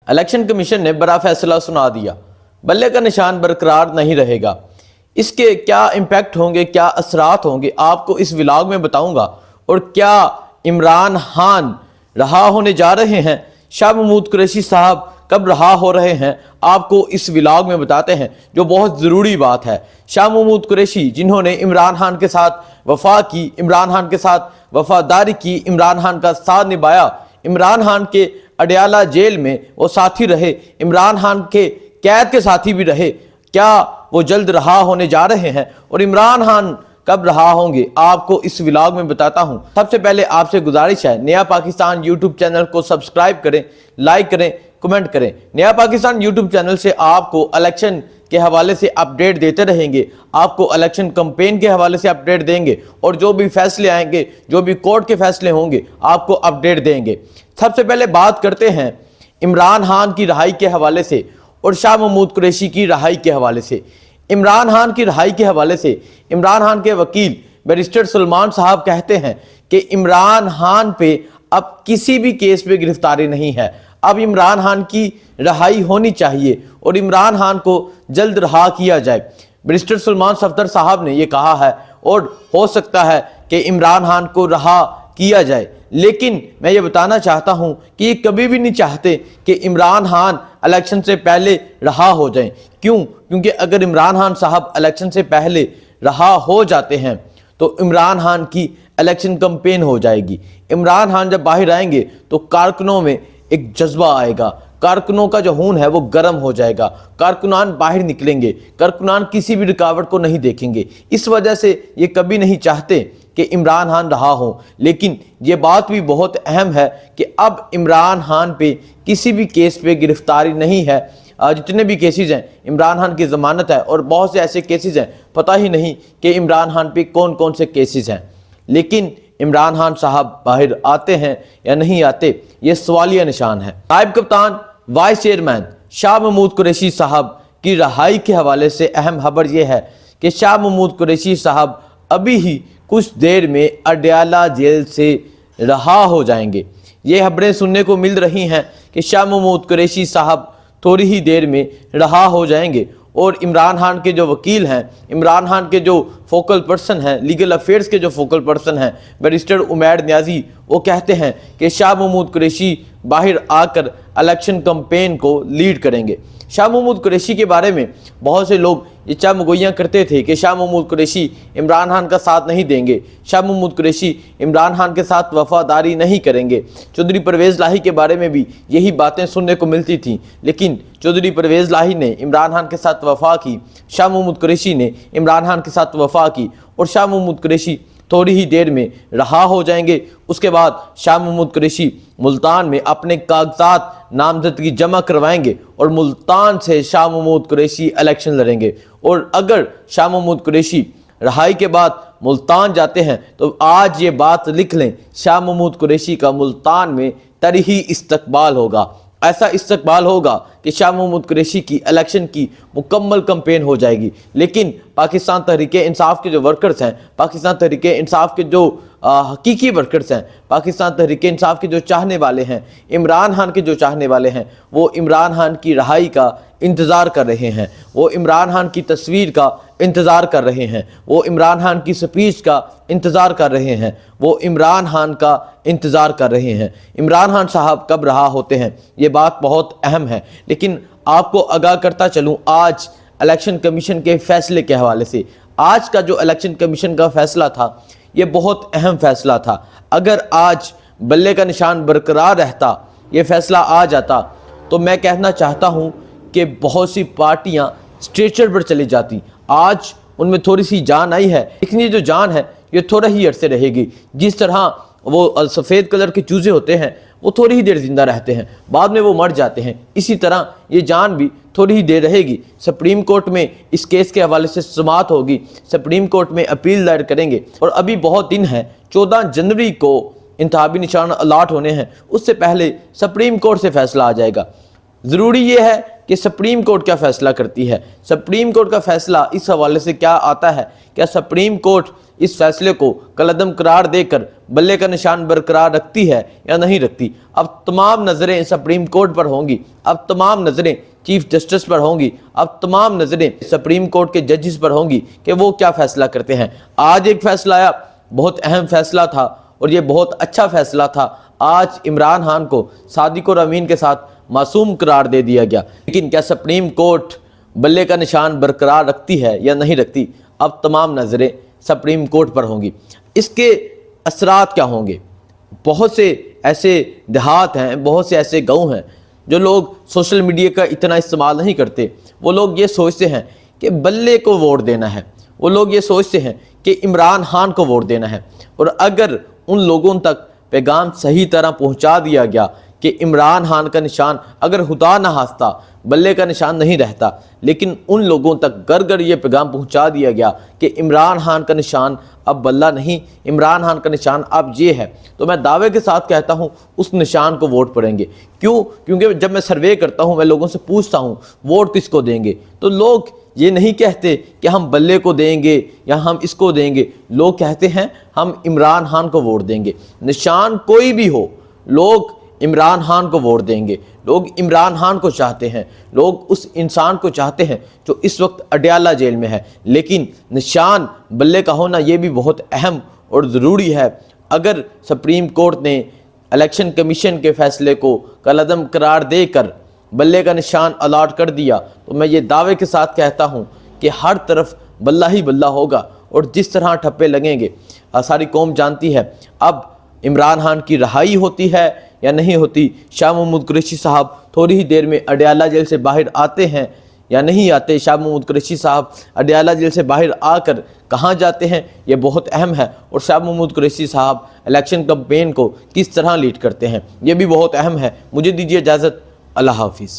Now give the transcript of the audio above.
Election commission نے بڑا فیصلہ سنا دیا، بلے کا نشان برقرار نہیں رہے گا۔ اس کے کیا امپیکٹ ہوں گے، کیا اثرات ہوں گے، آپ کو اس ولاگ میں بتاؤں گا۔ اور کیا عمران خان رہا ہونے جا رہے ہیں، شاہ محمود قریشی صاحب کب رہا ہو رہے ہیں، آپ کو اس ولاگ میں بتاتے ہیں، جو بہت ضروری بات ہے۔ شاہ محمود قریشی جنہوں نے عمران خان کے ساتھ وفا کی، عمران خان کے ساتھ وفاداری کی، عمران خان کا ساتھ نبھایا، عمران خان کے اڈیالہ جیل میں وہ ساتھی رہے، عمران خان کے قید کے ساتھی بھی رہے، کیا وہ جلد رہا ہونے جا رہے ہیں؟ اور عمران خان کب رہا ہوں گے، آپ کو اس ولاگ میں بتاتا ہوں۔ سب سے پہلے آپ سے گزارش ہے، نیا پاکستان یوٹیوب چینل کو سبسکرائب کریں، لائک کریں، کمنٹ کریں۔ نیا پاکستان یوٹیوب چینل سے آپ کو الیکشن کے حوالے سے اپڈیٹ دیتے رہیں گے، آپ کو الیکشن کمپین کے حوالے سے اپڈیٹ دیں گے، اور جو بھی فیصلے آئیں گے، جو بھی کورٹ کے فیصلے ہوں گے، آپ کو اپڈیٹ دیں گے۔ سب سے پہلے بات کرتے ہیں عمران خان کی رہائی کے حوالے سے اور شاہ محمود قریشی کی رہائی کے حوالے سے۔ عمران خان کی رہائی کے حوالے سے عمران خان کے وکیل بیرسٹر سلمان صاحب کہتے ہیں کہ عمران خان پہ اب کسی بھی کیس پہ گرفتاری نہیں ہے، اب عمران خان کی رہائی ہونی چاہیے اور عمران خان کو جلد رہا کیا جائے۔ بیرسٹر سلمان صفدر صاحب نے یہ کہا ہے، اور ہو سکتا ہے کہ عمران خان کو رہا کیا جائے، لیکن میں یہ بتانا چاہتا ہوں کہ یہ کبھی بھی نہیں چاہتے کہ عمران خان الیکشن سے پہلے رہا ہو جائیں۔ کیونکہ اگر عمران خان صاحب الیکشن سے پہلے رہا ہو جاتے ہیں تو عمران خان کی الیکشن کمپین ہو جائے گی۔ عمران خان جب باہر آئیں گے تو کارکنوں میں ایک جذبہ آئے گا، کارکنوں کا جو خون ہے وہ گرم ہو جائے گا، کارکنان باہر نکلیں گے، کارکنان کسی بھی رکاوٹ کو نہیں دیکھیں گے۔ اس وجہ سے یہ کبھی نہیں چاہتے کہ عمران خان رہا ہو، لیکن یہ بات بھی بہت اہم ہے کہ اب عمران خان پہ کسی بھی کیس پہ گرفتاری نہیں ہے۔ جتنے بھی کیسز ہیں عمران خان کی ضمانت ہے، اور بہت سے ایسے کیسز ہیں پتہ ہی نہیں کہ عمران خان پہ کون کون سے کیسز ہیں، لیکن عمران خان صاحب باہر آتے ہیں یا نہیں آتے، یہ سوالیہ نشان ہے۔ نائب کپتان وائس چیئرمین شاہ محمود قریشی صاحب کی رہائی کے حوالے سے اہم خبر یہ ہے کہ شاہ محمود قریشی صاحب ابھی ہی کچھ دیر میں اڈیالہ جیل سے رہا ہو جائیں گے۔ یہ خبریں سننے کو مل رہی ہیں کہ شاہ محمود قریشی صاحب تھوڑی ہی دیر میں رہا ہو جائیں گے، اور عمران خان کے جو وکیل ہیں، عمران خان کے جو فوکل پرسن ہیں، لیگل افیئرز کے جو فوکل پرسن ہیں، بیرسٹر عمیر نیازی، وہ کہتے ہیں کہ شاہ محمود قریشی باہر آ کر الیکشن کمپین کو لیڈ کریں گے۔ شاہ محمود قریشی کے بارے میں بہت سے لوگ یہ چمگوئیاں کرتے تھے کہ شاہ محمود قریشی عمران خان کا ساتھ نہیں دیں گے، شاہ محمود قریشی عمران خان کے ساتھ وفاداری نہیں کریں گے۔ چودھری پرویز لاہی کے بارے میں بھی یہی باتیں سننے کو ملتی تھیں، لیکن چودھری پرویز لاہی نے عمران خان کے ساتھ وفا کی، شاہ محمود قریشی نے عمران خان کے ساتھ وفا کی، اور شاہ محمود قریشی تھوڑی ہی دیر میں رہا ہو جائیں گے۔ اس کے بعد شاہ محمود قریشی ملتان میں اپنے کاغذات نامزدگی جمع کروائیں گے، اور ملتان سے شاہ محمود قریشی الیکشن لڑیں گے۔ اور اگر شاہ محمود قریشی رہائی کے بعد ملتان جاتے ہیں تو آج یہ بات لکھ لیں، شاہ محمود قریشی کا ملتان میں تاریخی استقبال ہوگا۔ ایسا استقبال ہوگا کہ شاہ محمود قریشی کی الیکشن کی مکمل کمپین ہو جائے گی۔ لیکن پاکستان تحریک انصاف کے جو ورکرز ہیں، پاکستان تحریک انصاف کے جو حقیقی ورکرز ہیں، پاکستان تحریک انصاف کے جو چاہنے والے ہیں، عمران خان کے جو چاہنے والے ہیں، وہ عمران خان کی رہائی کا انتظار کر رہے ہیں، وہ عمران خان کی تصویر کا انتظار کر رہے ہیں، وہ عمران خان کی سپیچ کا انتظار کر رہے ہیں، وہ عمران خان کا انتظار کر رہے ہیں۔ عمران خان صاحب کب رہا ہوتے ہیں، یہ بات بہت اہم ہے۔ لیکن آپ کو آگاہ کرتا چلوں آج الیکشن کمیشن کے فیصلے کے حوالے سے۔ آج کا جو الیکشن کمیشن کا فیصلہ تھا یہ بہت اہم فیصلہ تھا۔ اگر آج بلے کا نشان برقرار رہتا، یہ فیصلہ آ جاتا، تو میں کہنا چاہتا ہوں کہ بہت سی پارٹیاں اسٹریچر پر چلی جاتی۔ آج ان میں تھوڑی سی جان آئی ہے، لیکن یہ جو جان ہے یہ تھوڑا ہی عرصے رہے گی۔ جس طرح وہ سفید کلر کے چوزے ہوتے ہیں، وہ تھوڑی ہی دیر زندہ رہتے ہیں، بعد میں وہ مر جاتے ہیں، اسی طرح یہ جان بھی تھوڑی ہی دیر رہے گی۔ سپریم کورٹ میں اس کیس کے حوالے سے سماعت ہوگی، سپریم کورٹ میں اپیل دائر کریں گے، اور ابھی بہت دن ہیں۔ 14 جنوری کو انتخابی نشان الاٹ ہونے ہیں، اس سے پہلے سپریم کورٹ سے فیصلہ آ جائے گا۔ ضروری یہ ہے کہ سپریم کورٹ کیا فیصلہ کرتی ہے، سپریم کورٹ کا فیصلہ اس حوالے سے کیا آتا ہے، کیا سپریم کورٹ اس فیصلے کو کالعدم قرار دے کر بلے کا نشان برقرار رکھتی ہے یا نہیں رکھتی۔ اب تمام نظریں سپریم کورٹ پر ہوں گی، اب تمام نظریں چیف جسٹس پر ہوں گی، اب تمام نظریں سپریم کورٹ کے ججز پر ہوں گی کہ وہ کیا فیصلہ کرتے ہیں۔ آج ایک فیصلہ آیا، بہت اہم فیصلہ تھا اور یہ بہت اچھا فیصلہ تھا۔ آج عمران خان کو صادق اور امین کے ساتھ معصوم قرار دے دیا گیا، لیکن کیا سپریم کورٹ بلے کا نشان برقرار رکھتی ہے یا نہیں رکھتی؟ اب تمام نظریں سپریم کورٹ پر ہوں گی۔ اس کے اثرات کیا ہوں گے؟ بہت سے ایسے دیہات ہیں، بہت سے ایسے گاؤں ہیں جو لوگ سوشل میڈیا کا اتنا استعمال نہیں کرتے۔ وہ لوگ یہ سوچتے ہیں کہ بلے کو ووٹ دینا ہے، وہ لوگ یہ سوچتے ہیں کہ عمران خان کو ووٹ دینا ہے، اور اگر ان لوگوں تک پیغام صحیح طرح پہنچا دیا گیا کہ عمران خان کا نشان اگر خدا نہ خواستہ بلے کا نشان نہیں رہتا، لیکن ان لوگوں تک گھر یہ پیغام پہنچا دیا گیا کہ عمران خان کا نشان اب بلہ نہیں، عمران خان کا نشان اب یہ ہے، تو میں دعوے کے ساتھ کہتا ہوں اس نشان کو ووٹ پڑیں گے۔ کیونکہ جب میں سروے کرتا ہوں، میں لوگوں سے پوچھتا ہوں ووٹ کس کو دیں گے، تو لوگ یہ نہیں کہتے کہ ہم بلے کو دیں گے یا ہم اس کو دیں گے، لوگ کہتے ہیں ہم عمران خان کو ووٹ دیں گے۔ نشان کوئی بھی ہو، لوگ عمران خان کو ووٹ دیں گے، لوگ عمران خان کو چاہتے ہیں، لوگ اس انسان کو چاہتے ہیں جو اس وقت اڈیالہ جیل میں ہے۔ لیکن نشان بلے کا ہونا یہ بھی بہت اہم اور ضروری ہے۔ اگر سپریم کورٹ نے الیکشن کمیشن کے فیصلے کو کالعدم قرار دے کر بلے کا نشان الاٹ کر دیا، تو میں یہ دعوے کے ساتھ کہتا ہوں کہ ہر طرف بلہ ہی بلہ ہوگا، اور جس طرح ٹھپے لگیں گے ساری قوم جانتی ہے۔ اب عمران خان کی رہائی ہوتی ہے یا نہیں ہوتی؟ شاہ محمود قریشی صاحب تھوڑی ہی دیر میں اڈیالہ جیل سے باہر آتے ہیں یا نہیں آتے؟ شاہ محمود قریشی صاحب اڈیالہ جیل سے باہر آ کر کہاں جاتے ہیں، یہ بہت اہم ہے، اور شاہ محمود قریشی صاحب الیکشن کمپین کو کس طرح لیڈ کرتے ہیں، یہ بھی بہت اہم ہے۔ مجھے دیجیے اجازت، اللہ حافظ۔